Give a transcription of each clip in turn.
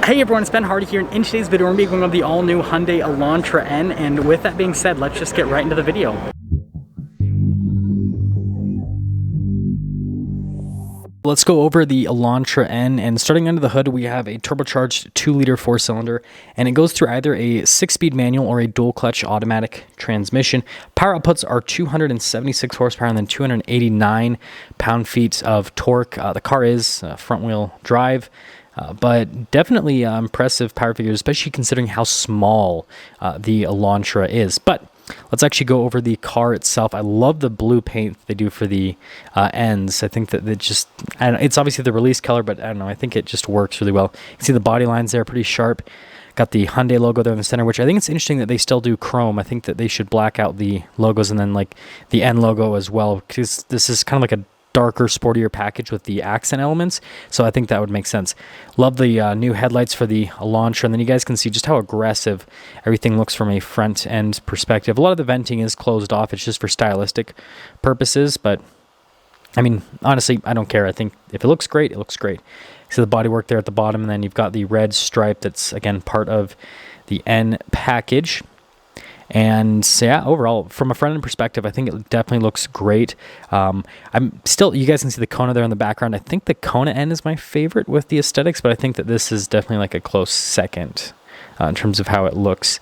Hey everyone, it's Ben Hardy here, and in today's video we're going to be going over the all-new Hyundai Elantra N, and with that being said, let's just get right into the video. Let's go over the Elantra N, and starting under the hood we have a turbocharged 2-liter 4-cylinder, and it goes through either a 6-speed manual or a dual-clutch automatic transmission. Power outputs are 276 horsepower and then 289 pound-feet of torque. The car is front-wheel drive. But definitely impressive power figures, especially considering how small the Elantra is. But let's actually go over the car itself. I love the blue paint they do for the ends. I think that it's obviously the release color, but I don't know, I think it just works really well. You can see the body lines there, pretty sharp. Got the Hyundai logo there in the center, which I think it's interesting that they still do chrome. I think that they should black out the logos and then like the N logo as well, because this is kind of like a darker, sportier package with the accent elements, so I think that would make sense. Love the new headlights for the Elantra, and then you guys can see just how aggressive everything looks from a front end perspective. A lot of the venting is closed off, it's just for stylistic purposes, but I mean, honestly, I don't care. I think if it looks great, it looks great. So the bodywork there at the bottom, and then you've got the red stripe that's, again, part of the N package. And so yeah, overall, from a front end perspective, I think it definitely looks great. You guys can see the Kona there in the background. I think the Kona N is my favorite with the aesthetics, but I think that this is definitely like a close second in terms of how it looks.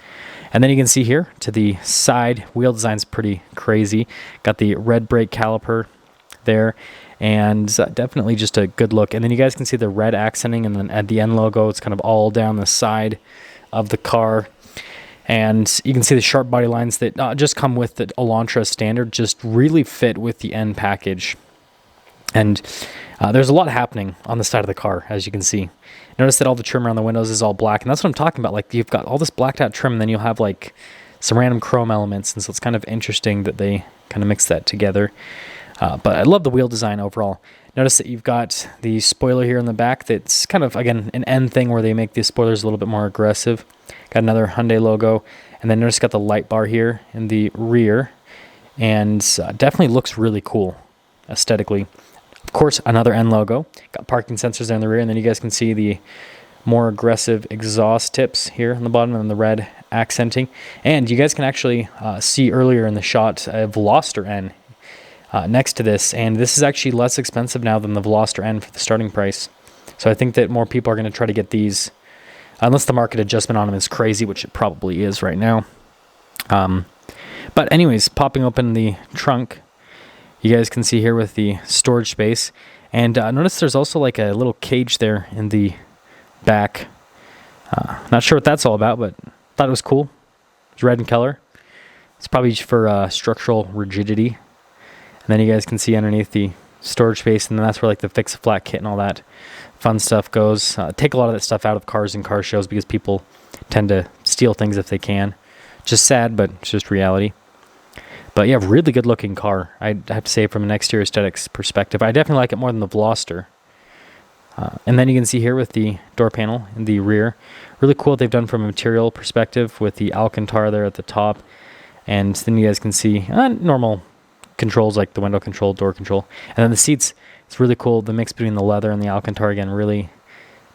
And then you can see here to the side, wheel design's pretty crazy. Got the red brake caliper there, and definitely just a good look. And then you guys can see the red accenting, and then at the N logo, it's kind of all down the side of the car. And you can see the sharp body lines that just come with the Elantra standard, just really fit with the N package. And there's a lot happening on the side of the car, as you can see. Notice that all the trim around the windows is all black, and that's what I'm talking about. Like, you've got all this blacked out trim, and then you'll have like some random chrome elements, and so it's kind of interesting that they kind of mix that together. But I love the wheel design overall. Notice that you've got the spoiler here in the back that's kind of, again, an N thing where they make the spoilers a little bit more aggressive. Got another Hyundai logo, and then notice got the light bar here in the rear, and definitely looks really cool aesthetically. Of course, another N logo. Got parking sensors there in the rear, and then you guys can see the more aggressive exhaust tips here on the bottom and the red accenting. And you guys can actually see earlier in the shot a Veloster N next to this, and this is actually less expensive now than the Veloster N for the starting price. So I think that more people are going to try to get these, unless the market adjustment on them is crazy, which it probably is right now. But anyways, popping open the trunk, you guys can see here with the storage space, and notice there's also like a little cage there in the back. Not sure what that's all about, but thought it was cool. It's red in color. It's probably for structural rigidity. And then you guys can see underneath the storage space, and then that's where like the fix-a-flat kit and all that fun stuff goes. Take a lot of that stuff out of cars and car shows because people tend to steal things if they can. Just sad, but it's just reality. But yeah, really good looking car. I have to say, from an exterior aesthetics perspective, I definitely like it more than the Veloster. And then you can see here with the door panel in the rear, really cool what they've done from a material perspective with the Alcantara there at the top. And then you guys can see normal controls like the window control, door control, and then the seats. It's really cool, the mix between the leather and the Alcantara. Again, really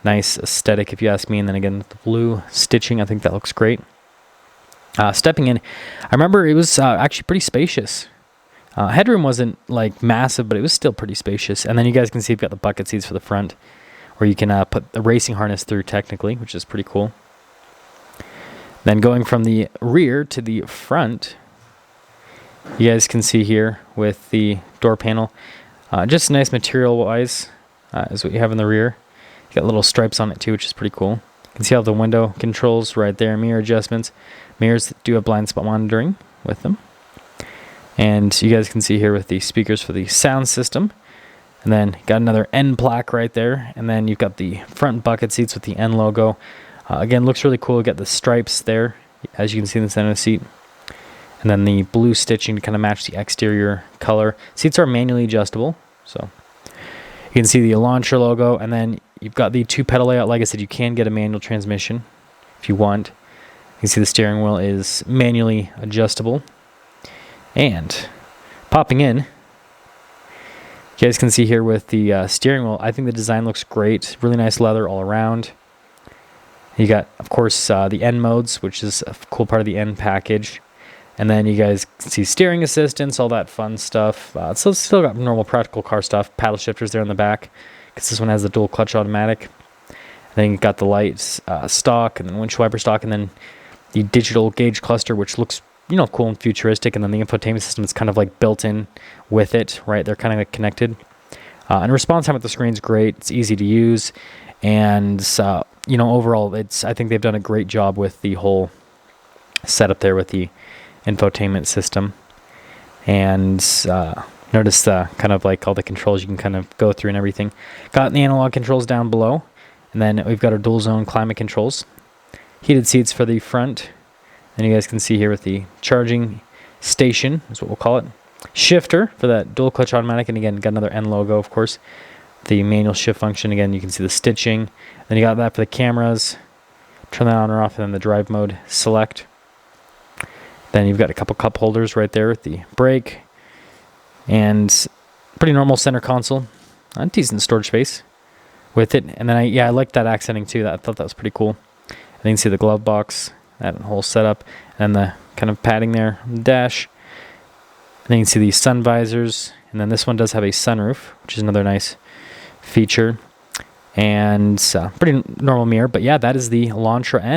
nice aesthetic if you ask me. And then again, the blue stitching, I think that looks great. Stepping in, I remember it was actually pretty spacious. Headroom wasn't like massive, but it was still pretty spacious. And then you guys can see you've got the bucket seats for the front, where you can put the racing harness through technically, which is pretty cool. Then going from the rear to the front, you guys can see here with the door panel, just nice material-wise is what you have in the rear. You got little stripes on it too, which is pretty cool. You can see all the window controls right there, mirror adjustments. Mirrors do have blind spot monitoring with them. And you guys can see here with the speakers for the sound system. And then got another N plaque right there. And then you've got the front bucket seats with the N logo. Again, looks really cool. You got the stripes there, as you can see in the center of the seat. And then the blue stitching to kind of match the exterior color. Seats are manually adjustable, so you can see the Elantra logo. And then you've got the 2-pedal layout. Like I said, you can get a manual transmission if you want. You can see the steering wheel is manually adjustable. And popping in, you guys can see here with the steering wheel, I think the design looks great. Really nice leather all around. You got, of course, the N modes, which is a cool part of the N package. And then you guys can see steering assistance, all that fun stuff. So it's still got normal practical car stuff. Paddle shifters there in the back, because this one has the dual clutch automatic. Then you got the lights stock, and then windshield wiper stock, and then the digital gauge cluster, which looks, cool and futuristic. And then the infotainment system is kind of like built in with it, right? They're kind of like connected. And response time with the screen's great. It's easy to use, and overall, I think they've done a great job with the whole setup there with the infotainment system. And notice kind of like all the controls you can kind of go through and everything. Got the analog controls down below, and then we've got our dual zone climate controls, heated seats for the front, and you guys can see here with the charging station is what we'll call it, shifter for that dual clutch automatic, and again got another N logo, of course. The manual shift function, again you can see the stitching. Then you got that for the cameras, turn that on or off, and then the drive mode select. Then you've got a couple cup holders right there with the brake, and pretty normal center console, decent storage space with it. And then I like that accenting too. I thought that was pretty cool. And then you can see the glove box, that whole setup, and the kind of padding there on the dash. And then you can see these sun visors, and then this one does have a sunroof, which is another nice feature, and pretty normal mirror. But yeah, that is the Elantra N.